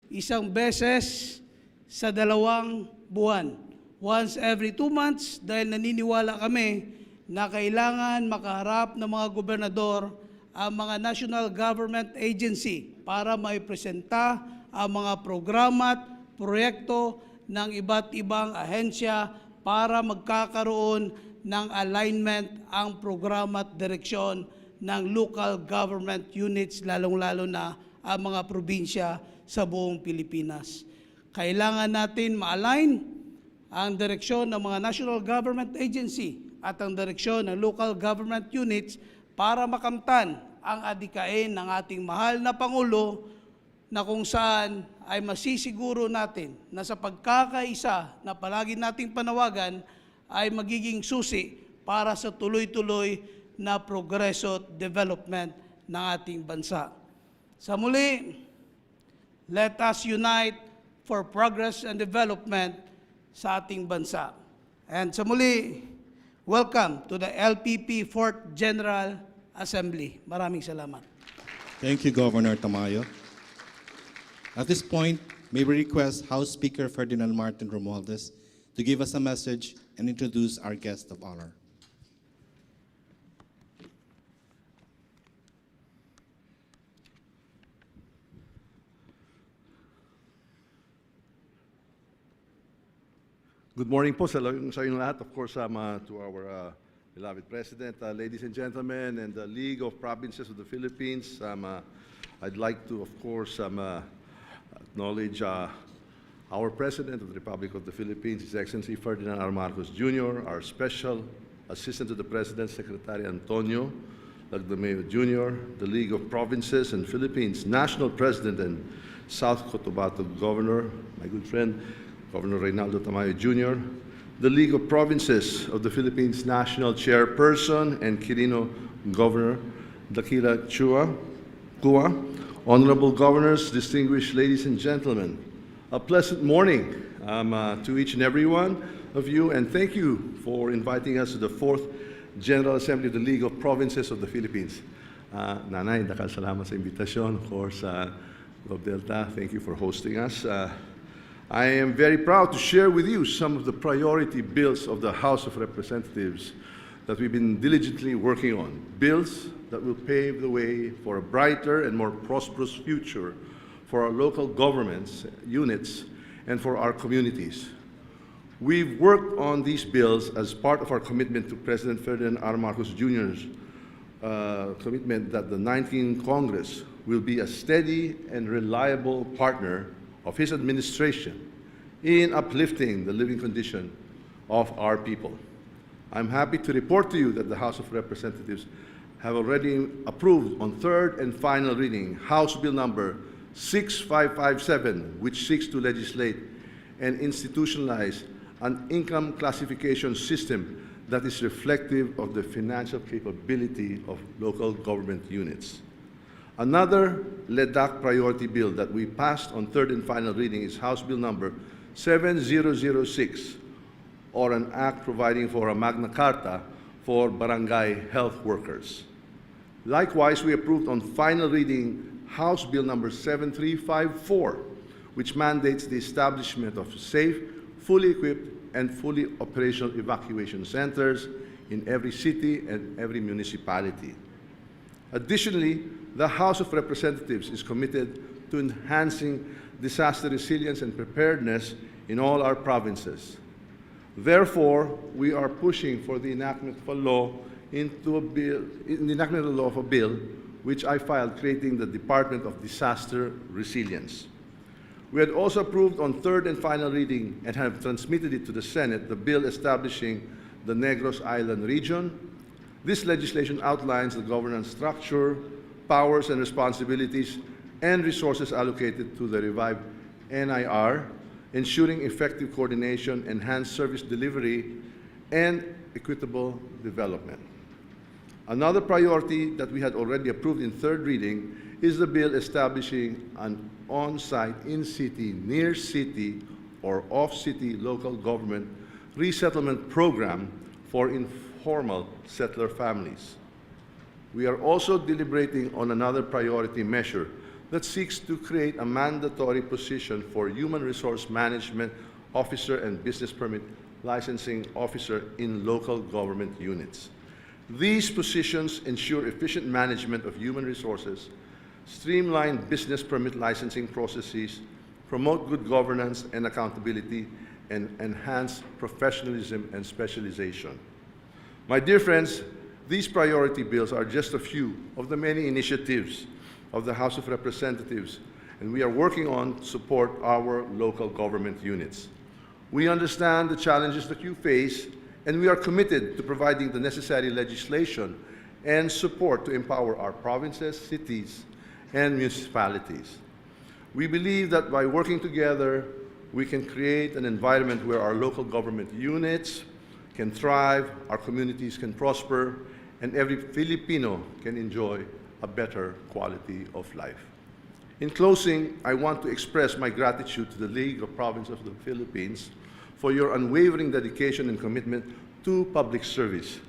isang beses sa 2 buwan. Once every 2 months dahil naniniwala kami na kailangan makaharap ng mga gobernador ang mga national government agency para maipresenta ang mga programa at proyekto ng iba't ibang ahensya para magkakaroon ng alignment ang programa at direksyon ng local government units, lalong-lalo na ang mga probinsya sa buong Pilipinas. Kailangan natin ma-align ang direksyon ng mga national government agency at ang direksyon ng local government units para makamtan ang adikain ng ating mahal na Pangulo na kung saan ay masisiguro natin na sa pagkakaisa na palagi nating panawagan ay magiging susi para sa tuloy-tuloy na progreso at development ng ating bansa. Sa muli, let us unite for progress and development sa ating bansa. And sa muli, welcome to the LPP 4th General Assembly. Maraming salamat. Thank you, Governor Tamayo. At this point, may we request House Speaker Ferdinand Martin Romualdez to give us a message and introduce our guest of honor. Good morning po sa inyong lahat. Of course, to our beloved President, ladies and gentlemen, and the League of Provinces of the Philippines. I'd like to, of course, acknowledge our President of the Republic of the Philippines, His Excellency Ferdinand R. Marcos Jr., our Special Assistant to the President, Secretary Antonio Lagdameo Jr., the League of Provinces and Philippines National President and South Cotabato Governor, my good friend, Governor Reynaldo Tamayo Jr., the League of Provinces of the Philippines National Chairperson and Quirino Governor, Dakila Kua, Honorable Governors, distinguished ladies and gentlemen, a pleasant morning to each and every one of you, and thank you for inviting us to the 4th General Assembly of the League of Provinces of the Philippines. Nanay, dakal salamat sa invitasyon. Of course, Gov Delta, thank you for hosting us. I am very proud to share with you some of the priority bills of the House of Representatives that we've been diligently working on. Bills that will pave the way for a brighter and more prosperous future for our local governments, units, and for our communities. We've worked on these bills as part of our commitment to President Ferdinand R. Marcos Jr.'s commitment that the 19th Congress will be a steady and reliable partner of his administration in uplifting the living condition of our people. I'm happy to report to you that the House of Representatives have already approved on third and final reading House Bill number 6557, which seeks to legislate and institutionalize an income classification system that is reflective of the financial capability of local government units. Another LEDAC priority bill that we passed on third and final reading is House Bill number 7006, or an act providing for a Magna Carta for barangay health workers. Likewise, we approved on final reading House Bill number 7354, which mandates the establishment of safe, fully equipped, and fully operational evacuation centers in every city and every municipality. Additionally, the House of Representatives is committed to enhancing disaster resilience and preparedness in all our provinces. Therefore, we are pushing for the enactment of a law of a bill which I filed, creating the Department of Disaster Resilience. We had also approved on third and final reading and have transmitted it to the Senate the bill establishing the Negros Island region. This legislation outlines the governance structure, powers and responsibilities, and resources allocated to the revived NIR, ensuring effective coordination, enhanced service delivery, and equitable development. Another priority that we had already approved in third reading is the bill establishing an on-site, in-city, near-city, or off-city local government resettlement program for informal settler families. We are also deliberating on another priority measure that seeks to create a mandatory position for Human Resource Management Officer and Business Permit Licensing Officer in local government units. These positions ensure efficient management of human resources, streamline business permit licensing processes, promote good governance and accountability, and enhance professionalism and specialization. My dear friends, these priority bills are just a few of the many initiatives of the House of Representatives, and we are working on to support our local government units. We understand the challenges that you face, and we are committed to providing the necessary legislation and support to empower our provinces, cities, and municipalities. We believe that by working together, we can create an environment where our local government units can thrive, our communities can prosper, and every Filipino can enjoy a better quality of life. In closing, I want to express my gratitude to the League of Provinces of the Philippines for your unwavering dedication and commitment to public service.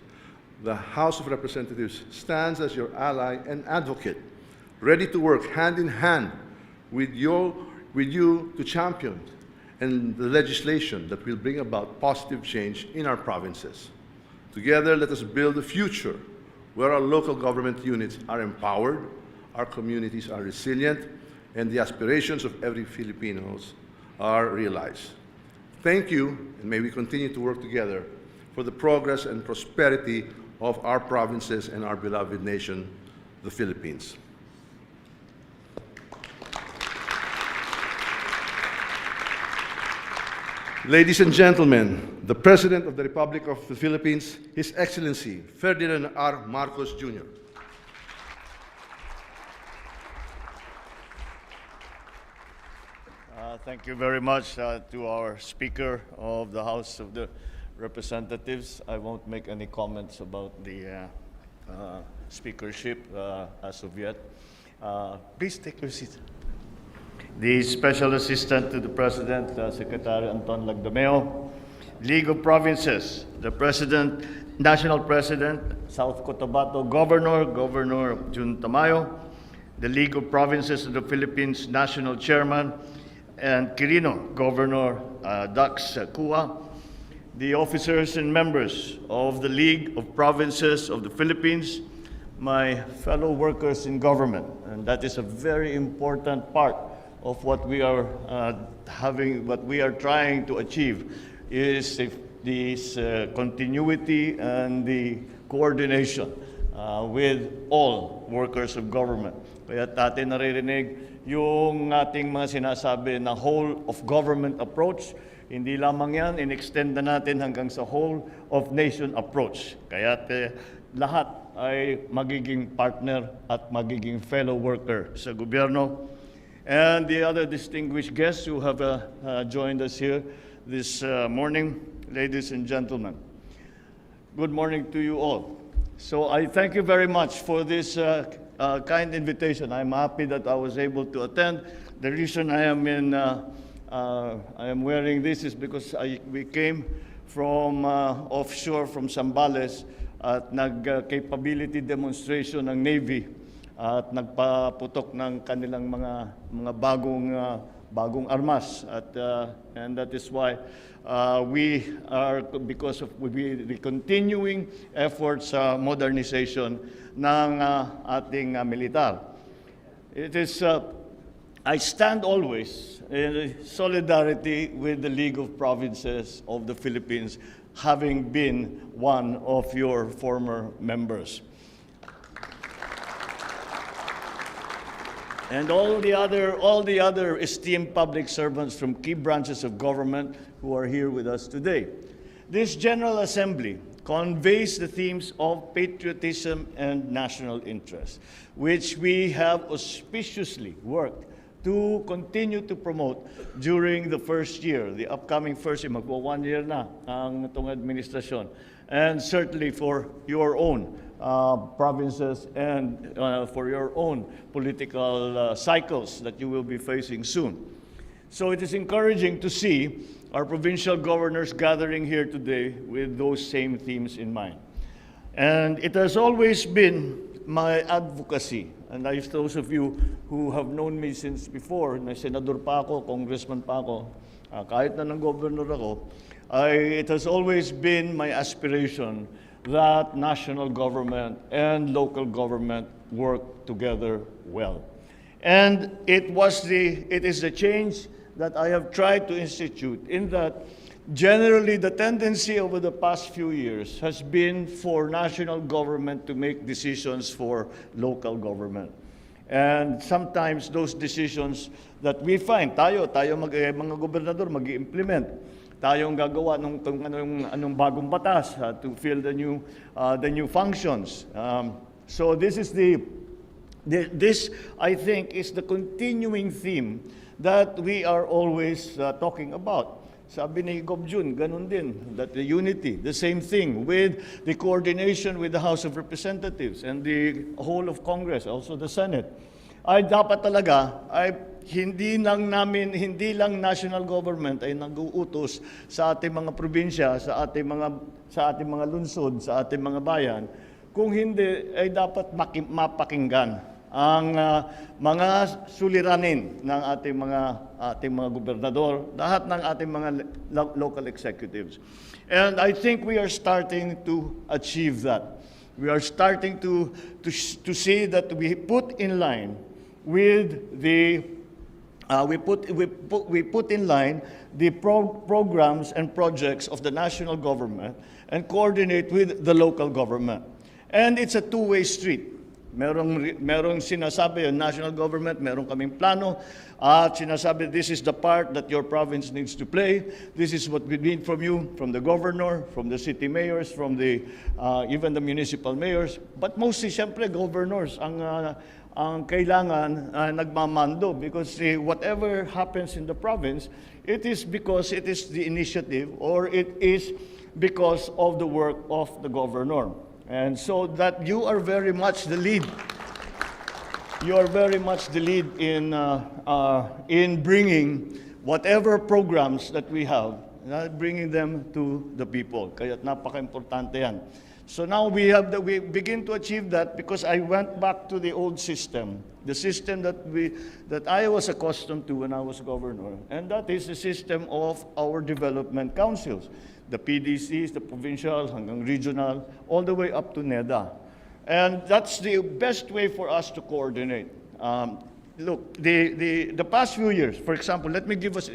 The House of Representatives stands as your ally and advocate, ready to work hand in hand with you to champion and the legislation that will bring about positive change in our provinces. Together, let us build a future where our local government units are empowered, our communities are resilient, and the aspirations of every Filipino are realized. Thank you, and may we continue to work together for the progress and prosperity of our provinces and our beloved nation, the Philippines. Ladies and gentlemen, the President of the Republic of the Philippines, His Excellency Ferdinand R. Marcos Jr. Thank you very much to our Speaker of the House of the Representatives. I won't make any comments about the speakership as of yet. Please take your seat. The Special Assistant to the President, Secretary Anton Lagdameo, League of Provinces, the President, National President, South Cotabato Governor, Governor Jun Tamayo, the League of Provinces of the Philippines National Chairman, and Quirino, Governor Dax Kua, the officers and members of the League of Provinces of the Philippines, my fellow workers in government, and that is a very important part of what we are trying to achieve is this continuity and the coordination with all workers of government. Kaya natin naririnig yung ating mga sinasabi na whole of government approach. Hindi lamang yan, in-extend na natin hanggang sa whole of nation approach. Kaya lahat ay magiging partner at magiging fellow worker sa gobyerno. And the other distinguished guests who have joined us here this morning, ladies and gentlemen. Good morning to you all. So I thank you very much for this kind invitation. I'm happy that I was able to attend. The reason I am wearing this is because we came from offshore from Zambales at nag-capability demonstration ng Navy at nagpaputok ng kanilang mga bagong armas and that is why we are, because of the continuing efforts sa modernization ng ating militar. It is I stand always in solidarity with the League of Provinces of the Philippines, having been one of your former members. And all the other esteemed public servants from key branches of government who are here with us today. This General Assembly conveys the themes of patriotism and national interest, which we have auspiciously worked to continue to promote during the first year, the upcoming first year, magpo 1 year na ang itong administrasyon, and certainly for your own provinces and for your own political cycles that you will be facing soon. So it is encouraging to see our provincial governors gathering here today with those same themes in mind. And it has always been my advocacy And those of you who have known me since before, na senador pa ako, congressman pa ako, kahit na ng governor ako, it has always been my aspiration that national government and local government work together well. And it is the change that I have tried to institute, in that generally the tendency over the past few years has been for national government to make decisions for local government. And sometimes those decisions that we find, mga gobernador mag-i-implement, tayong gagawa ng anong bagong batas to fill the new functions. So this is this I think is the continuing theme that we are always talking about. Sabi ni Gob Jun, ganun din, that the unity, the same thing with the coordination with the House of Representatives and the whole of Congress, also the Senate. Ay dapat talaga hindi lang national government ay nag-uutos sa ating mga probinsya, sa ating mga lungsod, sa ating mga bayan, kung hindi ay dapat mapakinggan ang mga suliranin ng ating mga gobernador, lahat ng ating mga local executives. And I think we are starting to achieve that. We are starting to see that we put in line with the we put in line the programs and projects of the national government and coordinate with the local government. And it's a two-way street. Merong sinasabi yung national government, meron kaming plano, at sinasabi this is the part that your province needs to play. This is what we need from you, from the governor, from the city mayors, from the even the municipal mayors. But mostly, siyempre, governors ang kailangan nagmamando, because whatever happens in the province, it is because it is the initiative, or it is because of the work of the governor. And so that you are very much the lead. You are very much the lead in bringing whatever programs that we have, bringing them to the people. Kaya napaka-importante yan. So now we begin to achieve that, because I went back to the old system, the system that I was accustomed to when I was governor, and that is the system of our development councils, the PDCs, the provincial, hanggang regional, all the way up to NEDA. And that's the best way for us to coordinate. Look, the past few years, for example, let me give us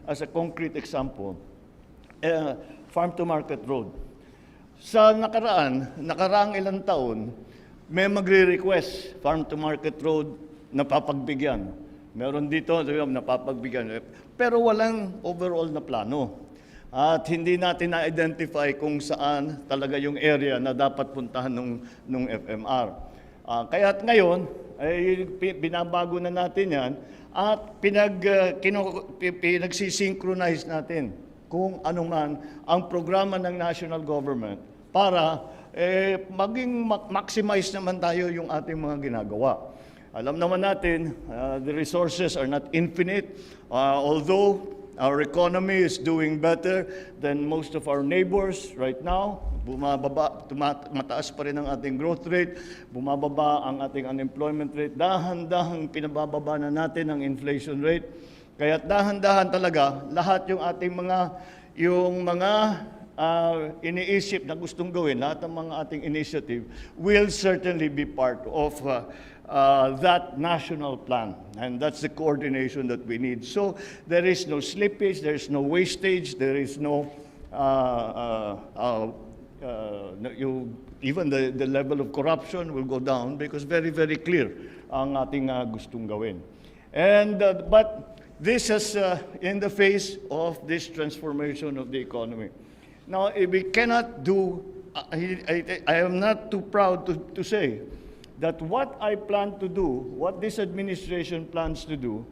as a concrete example, farm-to-market road. Sa nakaraang ilang taon, may magre-request farm-to-market road na papagbigyan. Meron dito, napapagbigyan. Pero walang overall na plano. At hindi natin na-identify kung saan talaga yung area na dapat puntahan ng FMR. Kaya't ngayon, ay binabago na natin yan at pinagsisynchronize natin kung ano man ang programa ng national government para maging maximize naman tayo yung ating mga ginagawa. Alam naman natin, the resources are not infinite, although our economy is doing better than most of our neighbors right now. Mataas pa rin ang ating growth rate, bumababa ang ating unemployment rate, dahan-dahang pinabababa na natin ang inflation rate. Kaya dahan-dahan talaga, lahat yung ating mga iniisip na gustong gawin, lahat ng mga ating initiative will certainly be part of that national plan. And that's the coordination that we need. So there is no slippage, there is no wastage, there is no, even the level of corruption will go down, because very, very clear ang ating gustong gawin. And, but this is in the face of this transformation of the economy. Now, we cannot do, I am not too proud to say that what I plan to do, what this administration plans to do,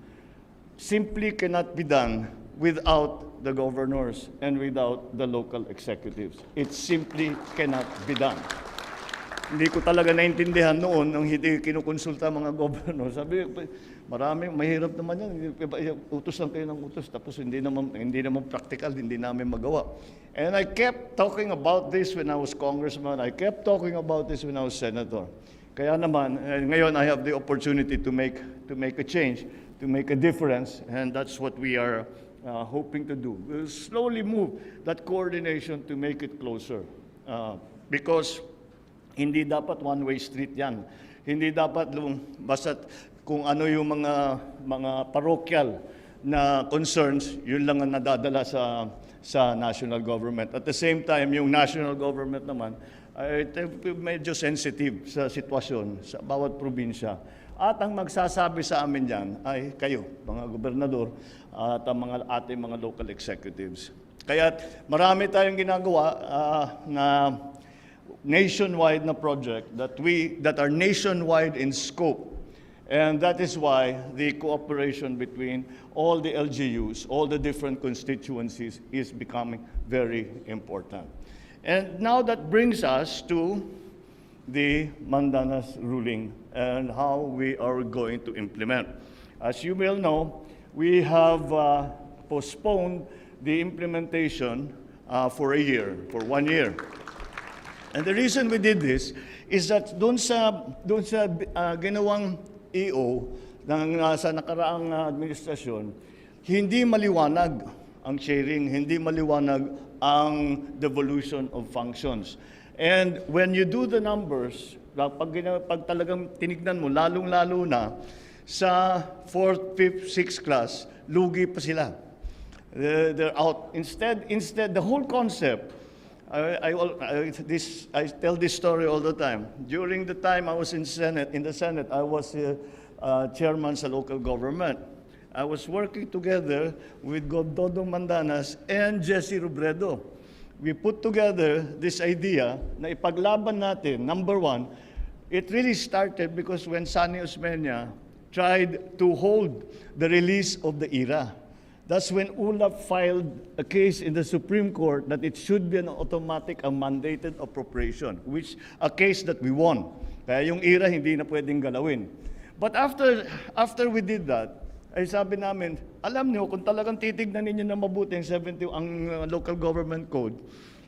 simply cannot be done without the governors and without the local executives. It simply cannot be done. Hindi ko talaga naintindihan noon nung hindi kinukonsulta mga governor. Sabi, mahirap naman yan. Utos lang kayo ng utos, tapos hindi naman practical, hindi namin magawa. And I kept talking about this when I was congressman. I kept talking about this when I was senator. Kaya naman, ngayon I have the opportunity to make a change, to make a difference, and that's what we are hoping to do. We'll slowly move that coordination to make it closer. Because hindi dapat one-way street yan. Hindi dapat basta kung ano yung mga parochial na concerns, yun lang ang nadadala sa national government. At the same time, yung national government naman ay medyo sensitive sa sitwasyon sa bawat probinsya. At ang magsasabi sa amin yan ay kayo, mga gobernador, at ang ating mga local executives. Kaya marami tayong ginagawa na nationwide na project that are nationwide in scope. And that is why the cooperation between all the LGUs, all the different constituencies is becoming very important. And now that brings us to the Mandanas ruling and how we are going to implement. As you will know, we have postponed the implementation for a year, for 1 year. And the reason we did this is that doon sa ginawang EO sa nakaraang administrasyon, hindi maliwanag ang sharing, hindi maliwanag ang devolution of functions. And when you do the numbers, pag talagang tinignan mo, lalong-lalo na sa 4th, 5th, 6th class, lugi pa sila. They're out. Instead, the whole concept, I tell this story all the time. During the time I was in the Senate, I was chairman sa local government. I was working together with Gobernador Mandanas and Jesse Robredo. We put together this idea na ipaglaban natin. Number one, it really started because when Sani Osmeña tried to hold the release of the IRA. That's when ULAP filed a case in the Supreme Court that it should be an automatic and mandated appropriation, which a case that we won. Kaya yung IRA hindi na pwedeng galawin. But after we did that, ay sabi namin, alam niyo, kung talagang titignan ninyo na mabuti ang local government code,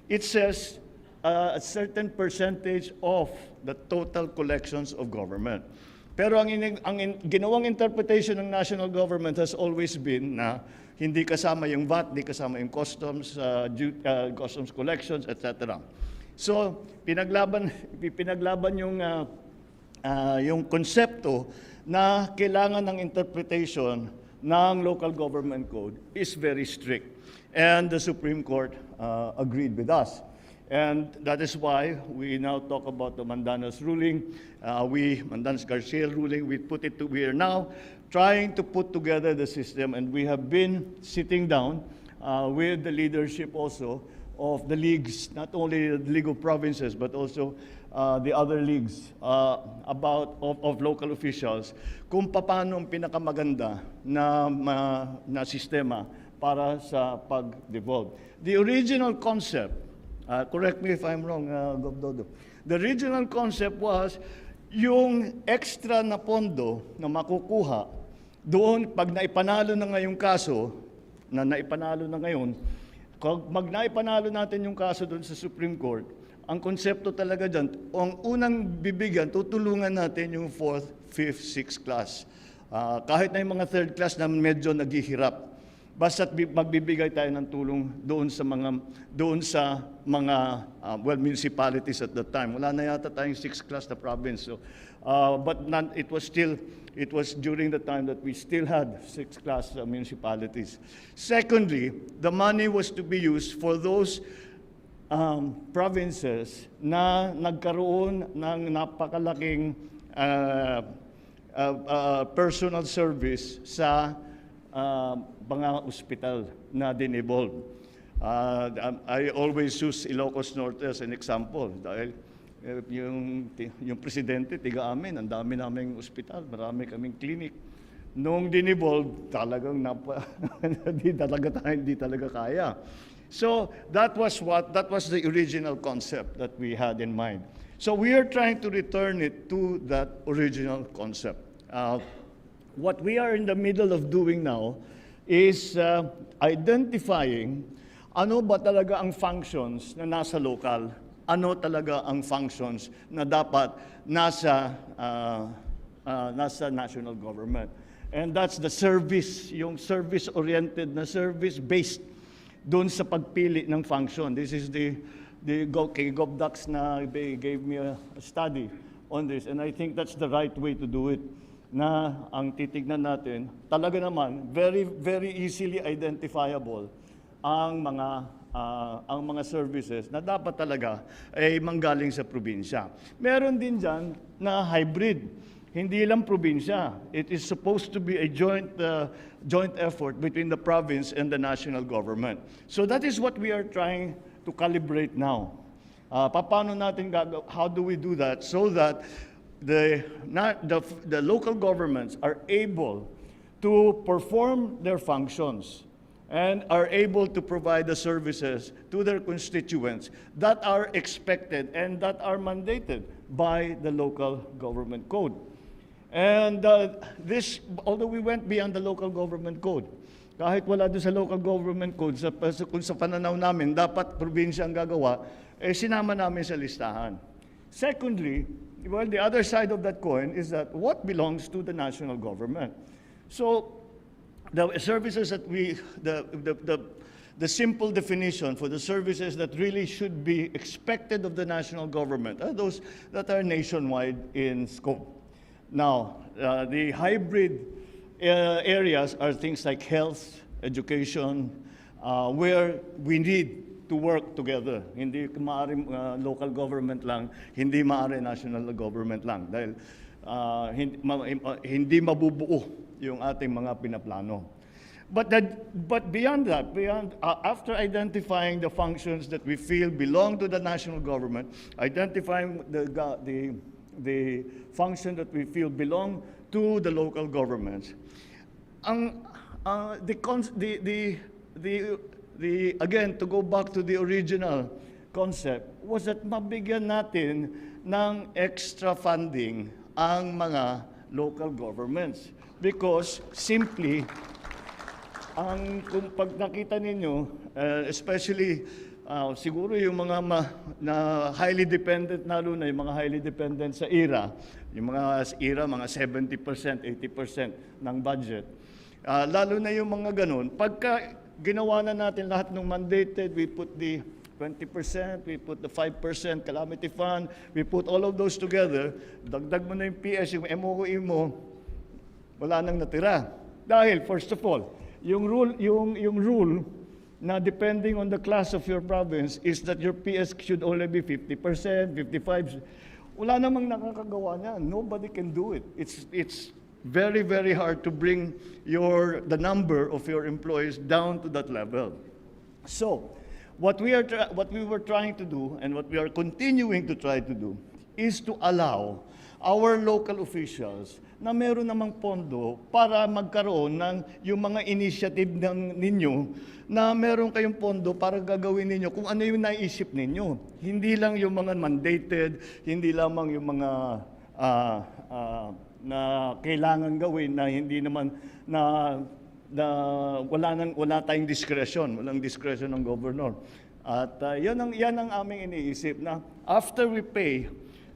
it says a certain percentage of the total collections of government. Pero ang ginawang interpretation ng national government has always been na hindi kasama yung VAT, hindi kasama yung customs, customs collections, etc. So, pinaglaban yung konsepto na kailangan ng interpretation ng local government code is very strict. And the Supreme Court agreed with us. And that is why we now talk about the Mandanas ruling, Mandanas Garcia ruling. We are now trying to put together the system, and we have been sitting down with the leadership also of the leagues, not only the League of Provinces, but also the other leagues of local officials, kung paano ang pinakamaganda na sistema para sa pag-devolve. The original concept, correct me if I'm wrong, Gobernador, the original concept was yung extra na pondo na makukuha doon pag naipanalo na ngayong kaso, na naipanalo na ngayon, pag naipanalo natin yung kaso doon sa Supreme Court, ang konsepto talaga dyan, ang unang bibigyan, tutulungan natin yung 4th, 5th, 6th class. Kahit na yung mga 3rd class na medyo naghihirap, basta't magbibigay tayo ng tulong doon sa mga municipalities at that time. Wala na yata tayong 6th class na province. So, but it was during the time that we still had 6th class municipalities. Secondly, the money was to be used for those provinces na nagkaroon ng napakalaking personal service sa mga ospital na dinevolve. I always use Ilocos Norte as an example dahil yung presidente, tiga amin, ang dami naming ospital, marami kaming clinic. Nung dinevolve, talagang hindi talaga kaya. So that was the original concept that we had in mind. So we are trying to return it to that original concept. What we are in the middle of doing now is identifying ano ba talaga ang functions na nasa local, ano talaga ang functions na dapat nasa national government. And that's the service, yung service-oriented na service-based doon sa pagpili ng function. This is kay GovDocs na they gave me a study on this, and I think that's the right way to do it, na ang titignan natin, talaga naman, very, very easily identifiable ang mga services na dapat talaga ay manggaling sa probinsya. Meron din dyan na hybrid. Hindi lang probinsya. It is supposed to be a joint effort between the province and the national government. So that is what we are trying to calibrate now. Paano natin how do we do that so that the local governments are able to perform their functions and are able to provide the services to their constituents that are expected and that are mandated by the local government code. And this, although we went beyond the local government code, kahit wala doon sa local government code, kung sa pananaw namin, dapat probinsya ang gagawa, sinama namin sa listahan. Secondly, well, the other side of that coin is that what belongs to the national government. So, the services that the simple definition for the services that really should be expected of the national government are those that are nationwide in scope. Now, the hybrid areas are things like health, education, where we need to work together. Hindi maaaring local government lang, hindi maaaring national government lang. Dahil hindi mabubuo yung ating mga pinaplano. But beyond that, after identifying the functions that we feel belong to the national government, identifying the function that we feel belong to the local governments, again, to go back to the original concept, was that mabigyan natin ng extra funding ang mga local governments. Because simply, kung pag nakita ninyo, especially siguro yung mga na highly dependent, lalo na yung mga highly dependent sa IRA, yung mga IRA, mga 70%, 80% ng budget. Lalo na yung mga ganun, pagka ginawa na natin lahat ng mandated, we put the 20%, we put the 5% calamity fund, we put all of those together, dagdag mo na yung PS, yung MOE mo, wala nang natira. Dahil, first of all, yung rule na depending on the class of your province is that your PS should only be 50%, 55%. Wala namang nakakagawa niyan. Nobody can do it. It's very, very hard to bring the number of your employees down to that level. So, what we were trying to do and what we are continuing to try to do is to allow our local officials na meron namang pondo para magkaroon ng yung mga initiative ninyo na meron kayong pondo para gagawin ninyo kung ano yung naisip ninyo. Hindi lang yung mga mandated, hindi lamang yung mga na kailangan gawin na hindi naman wala tayong discretion, walang discretion ng governor. At yan ang aming iniisip na after we pay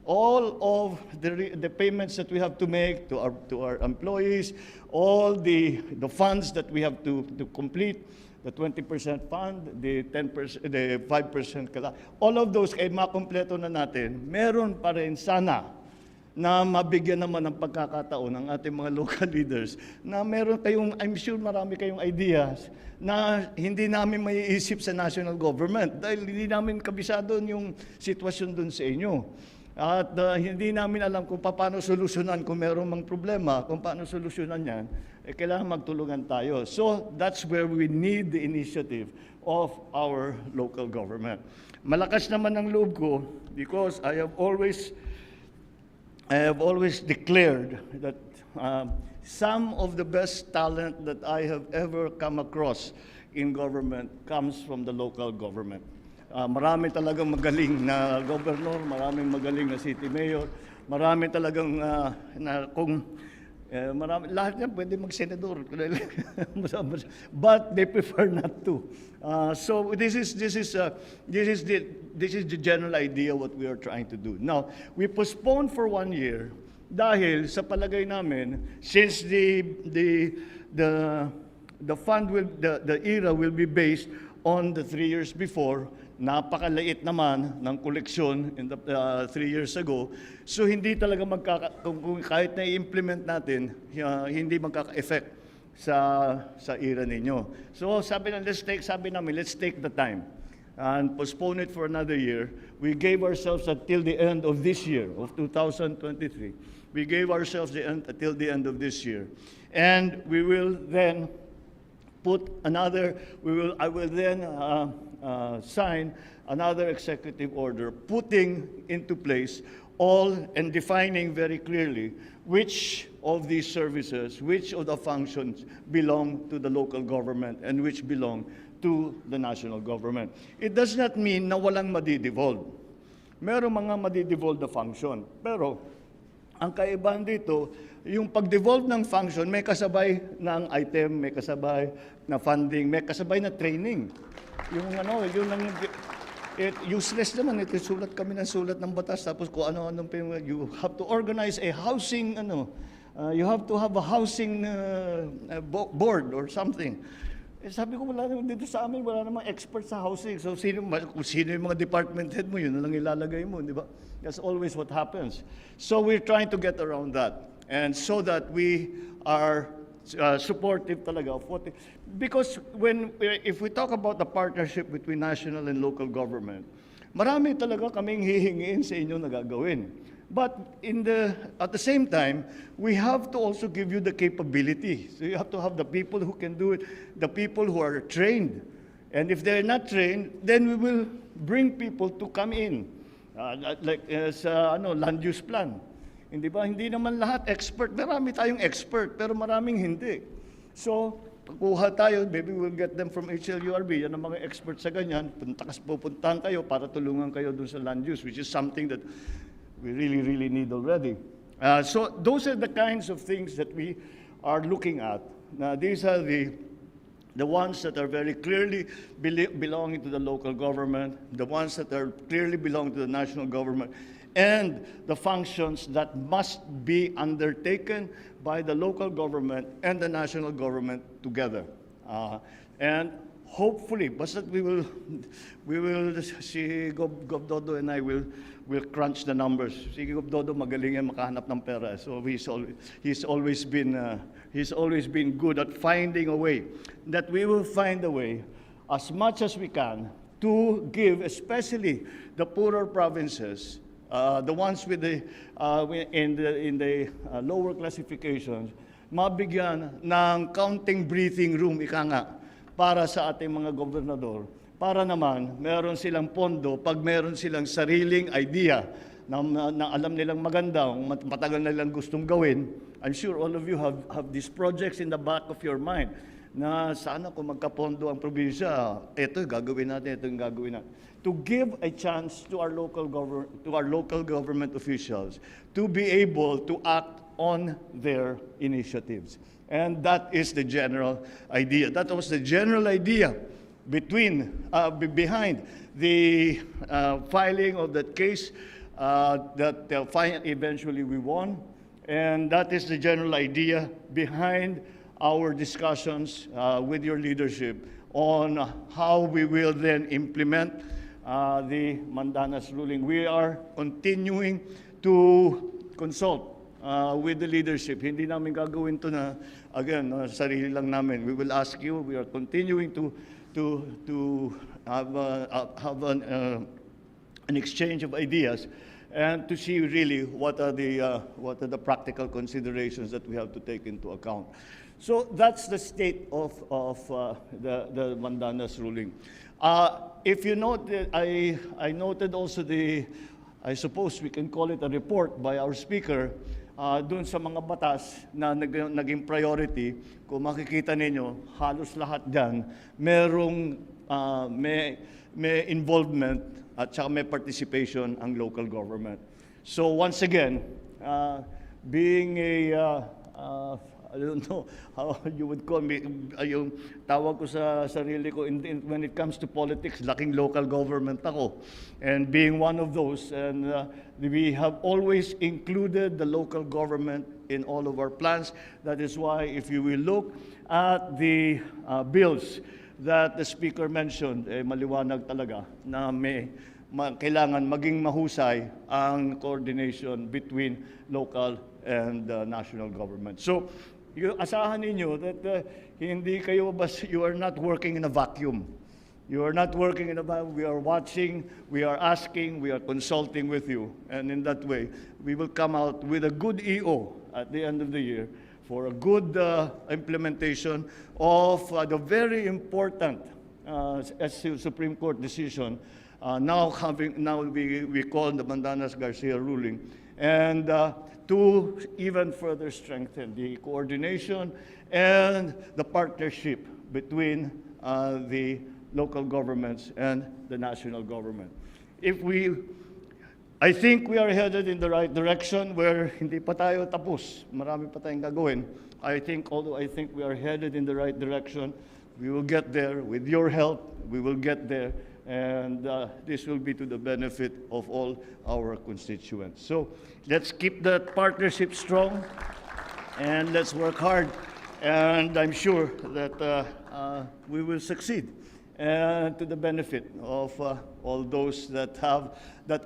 all of the payments that we have to make to our employees, all the funds that we have to complete, the 20% fund, the 10%, the 5%, all of those ay makompleto na natin. Meron pa rin sana na mabigyan naman ng pagkakataon ng ating mga local leaders na meron kayong, I'm sure marami kayong ideas na hindi namin maiisip sa national government dahil hindi namin kabisado yung sitwasyon dun sa inyo. At hindi namin alam kung paano solusyonan kung meron mang problema, kung paano solusyonan yan, kailangan magtulungan tayo. So that's where we need the initiative of our local government. Malakas naman ang loob ko because I have always declared that some of the best talent that I have ever come across in government comes from the local government. Marami talagang magaling na gobernador, maraming magaling na city mayor, marami talagang Lahat yan pwede mag-senador. But they prefer not to. So this is the general idea what we are trying to do. Now, we postponed for 1 year dahil sa palagay namin, since the era will be based on the 3 years before, napakaliit naman ng koleksyon in the 3 years ago. So hindi talaga kung kahit na i-implement natin, hindi magkaka-effect sa era ninyo. So sabi namin, let's take the time and postpone it for another year. We gave ourselves until the end of this year, of 2023. We gave ourselves until the end of this year. And we will then I will then sign another executive order putting into place all and defining very clearly which of these services, which of the functions belong to the local government and which belong to the national government. It does not mean na walang madidevolve. Merong mga madidevolve na function. Pero ang kaibahan dito, yung pag-devolve ng function, may kasabay ng item, may kasabay na funding, may kasabay na training. Useless naman, sulat kami ng sulat ng batas, tapos kung ano-ano, you have to organize a housing, you have to have a housing board or something. Sabi ko, wala naman dito sa amin, wala namang expert sa housing. So kung sino yung mga department head mo, yun na lang ilalagay mo, di ba? That's always what happens. So we're trying to get around that. And so that we are supportive talaga of what, because if we talk about the partnership between national and local government, marami talaga kaming hihingiin sa inyo na gagawin. But at the same time, we have to also give you the capability. So you have to have the people who can do it, the people who are trained. And if they're not trained, then we will bring people to come in, like sa land use plan. Hindi ba? Hindi naman lahat expert. Marami tayong expert, pero maraming hindi. So, kukuha tayo, maybe we'll get them from HLURB, yan ang mga expert sa ganyan, pupuntahan kayo para tulungan kayo dun sa land use, which is something that we really, really need already. So, those are the kinds of things that we are looking at. Now, these are the ones that are very clearly belonging to the local government, the ones that are clearly belong to the national government, and the functions that must be undertaken by the local government and the national government together. And hopefully, basta we will, si Gov Dodo and I will crunch the numbers. Si Gov Dodo magaling yan makahanap ng pera. So he's always been good at finding a way. That we will find a way, as much as we can, to give, especially the poorer provinces, the ones with in the lower classifications, mabigyan ng counting breathing room, ika nga, para sa ating mga gobernador, para naman meron silang pondo pag meron silang sariling idea na alam nilang maganda, matagal na nilang gustong gawin. I'm sure all of you have these projects in the back of your mind na sana kung magkapondo ang probinsya, ito gagawin natin, ito yung gagawin natin. To give a chance to our local government officials to be able to act on their initiatives. And that is the general idea. That was the general idea behind the filing of that case that eventually we won. And that is the general idea behind our discussions with your leadership on how we will then implement the Mandanas ruling. We are continuing to consult with the leadership. Hindi namin gagawin to na, again, sarili lang namin. We will ask you. We are continuing to have an exchange of ideas and to see really what are the practical considerations that we have to take into account. So that's the state of the Mandanas ruling. If you note, I noted also I suppose we can call it a report by our speaker, dun sa mga batas na naging priority. Kung makikita ninyo, halos lahat dyan, may involvement at saka may participation ang local government. So once again, being I don't know how you would call me, yung tawag ko sa sarili ko, when it comes to politics, laking local government ako. And being one of those, and we have always included the local government in all of our plans. That is why if you will look at the bills that the Speaker mentioned, maliwanag talaga na kailangan maging mahusay ang coordination between local and national government. So, asahan ninyo that hindi kayo you are not working in a vacuum. You are not working in a vacuum. We are watching, we are asking, we are consulting with you. And in that way, we will come out with a good EO at the end of the year for a good implementation of the very important Supreme Court decision now we call the Mandanas-Garcia ruling, and to even further strengthen the coordination and the partnership between the local governments and the national government. I think we are headed in the right direction where hindi pa tayo tapos. Marami pa tayong gagawin. Although I think we are headed in the right direction, we will get there. With your help, we will get there. And this will be to the benefit of all our constituents. So let's keep that partnership strong and let's work hard. And I'm sure that we will succeed, and to the benefit of all those that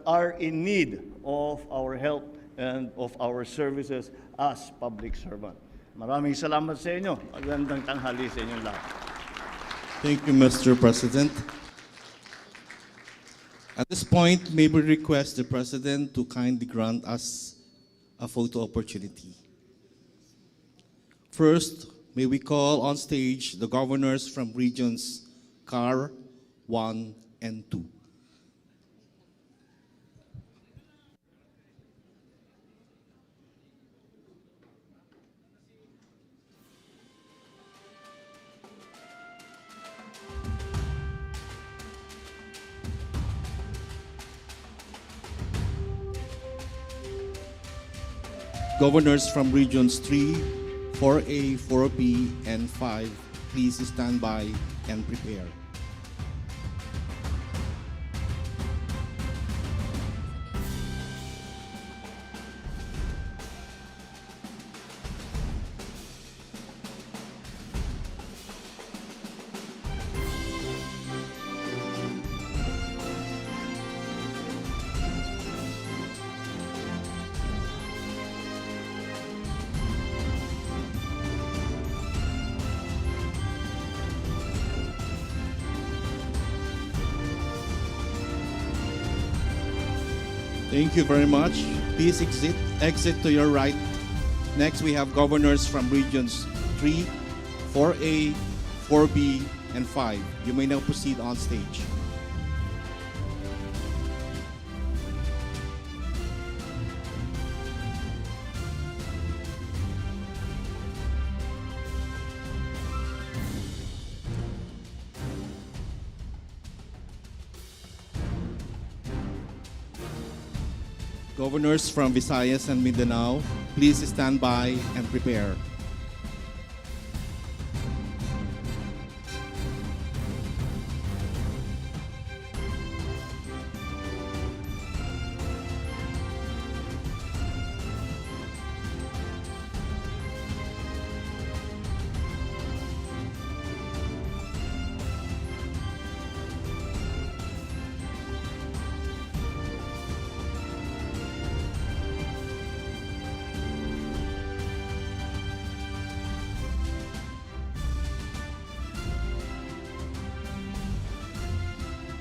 are in need of our help and of our services as public servant. Maraming salamat sa inyo. Magandang tanghali sa inyong lahat. Thank you, Mr. President. At this point, may we request the President to kindly grant us a photo opportunity. First, may we call on stage the governors from regions CAR 1 and 2. Governors from regions 3, 4A, 4B, and 5, please stand by and prepare. Thank you very much. Please exit to your right. Next, we have governors from regions 3, 4A, 4B, and 5. You may now proceed on stage. Governors from Visayas and Mindanao, please stand by and prepare.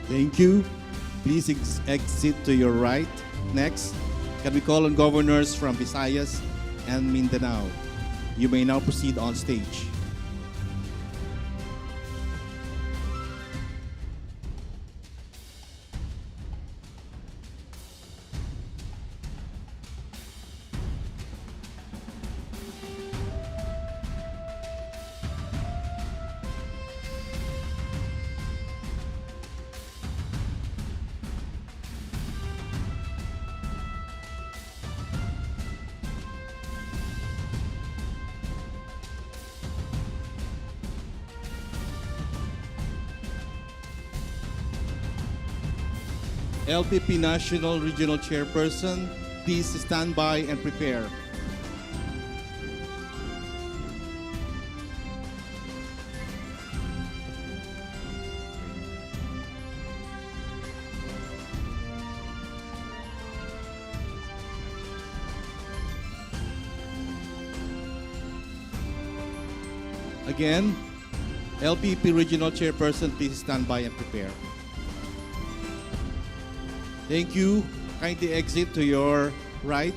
Thank you. Please exit to your right. Next, can we call on governors from Visayas and Mindanao? You may now proceed on stage. LPP National Regional Chairperson, please stand by and prepare. Again, LPP Regional Chairperson, please stand by and prepare. Thank you. Kindly exit to your right.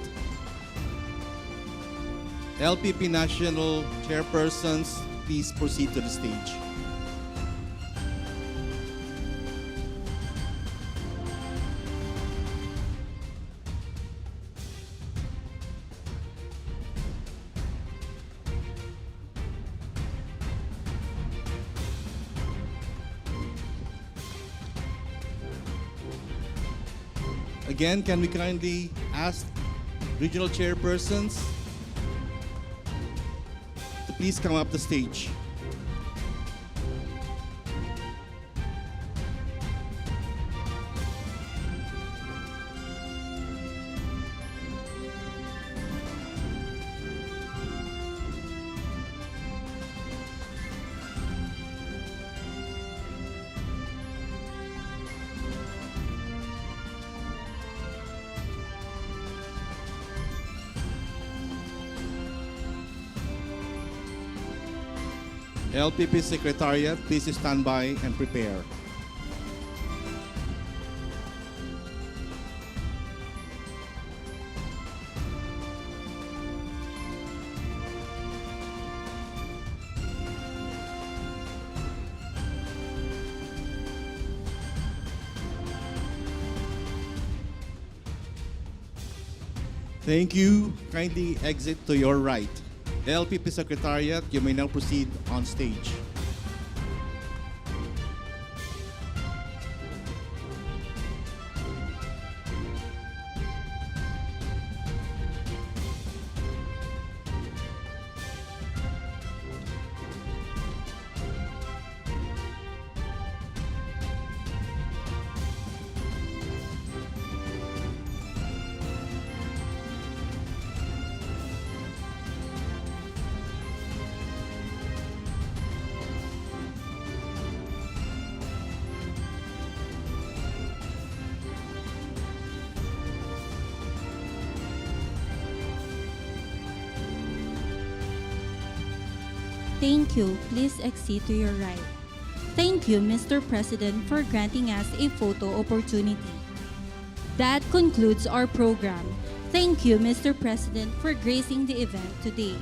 LPP National Chairpersons, please proceed to the stage. Again, can we kindly ask regional chairpersons to please come up the stage? LPP Secretariat, please stand by and prepare. Thank you. Kindly exit to your right. LPP Secretariat, you may now proceed on stage. Thank you. Please exit to your right. Thank you, Mr. President, for granting us a photo opportunity. That concludes our program. Thank you, Mr. President, for gracing the event today.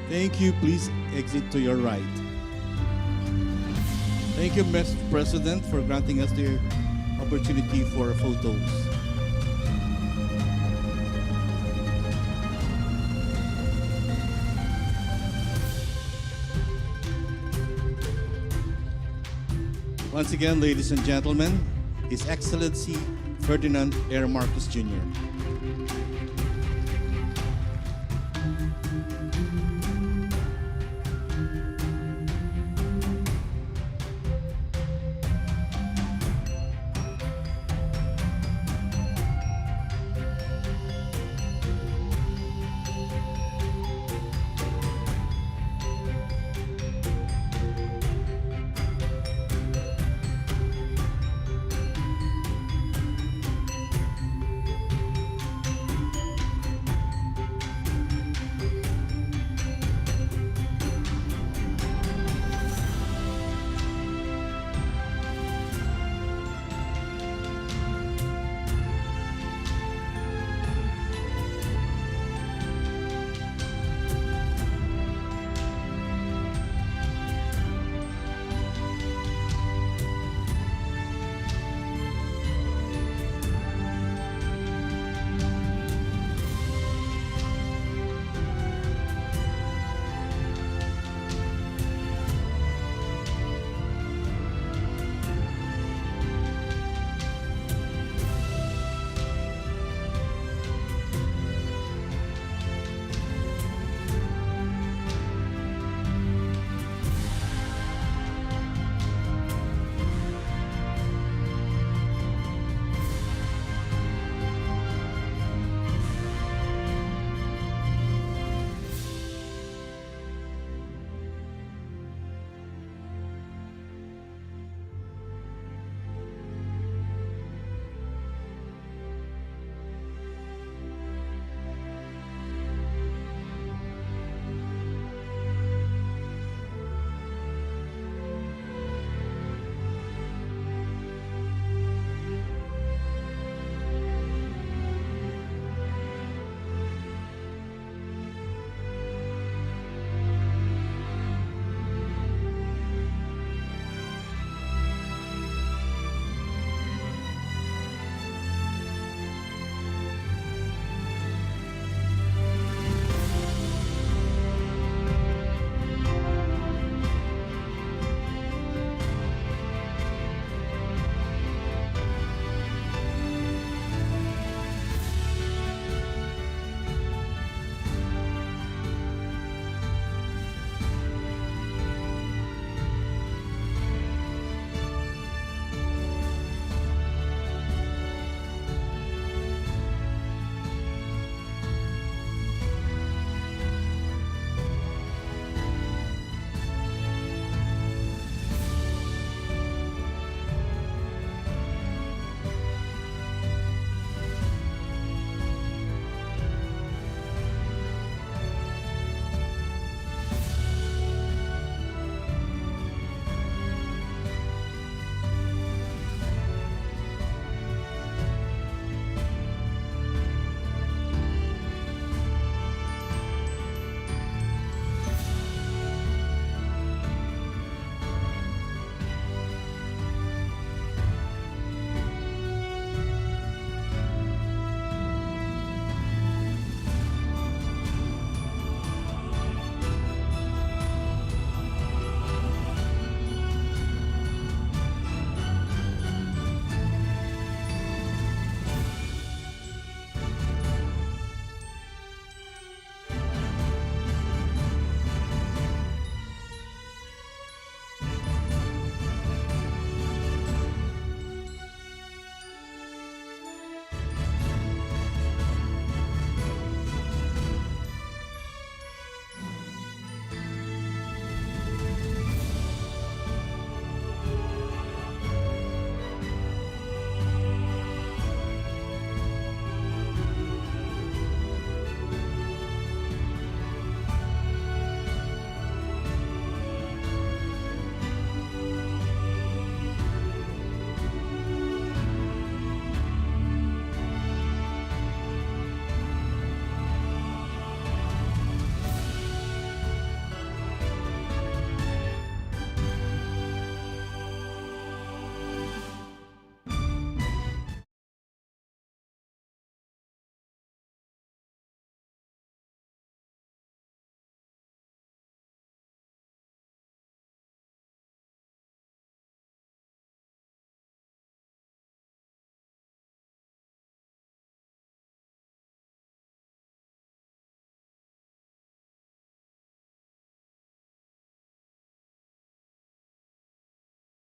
Thank you. Please exit to your right. Thank you, Mr. President, for granting us the opportunity for photos. Once again, ladies and gentlemen, His Excellency Ferdinand R. Marcos Jr.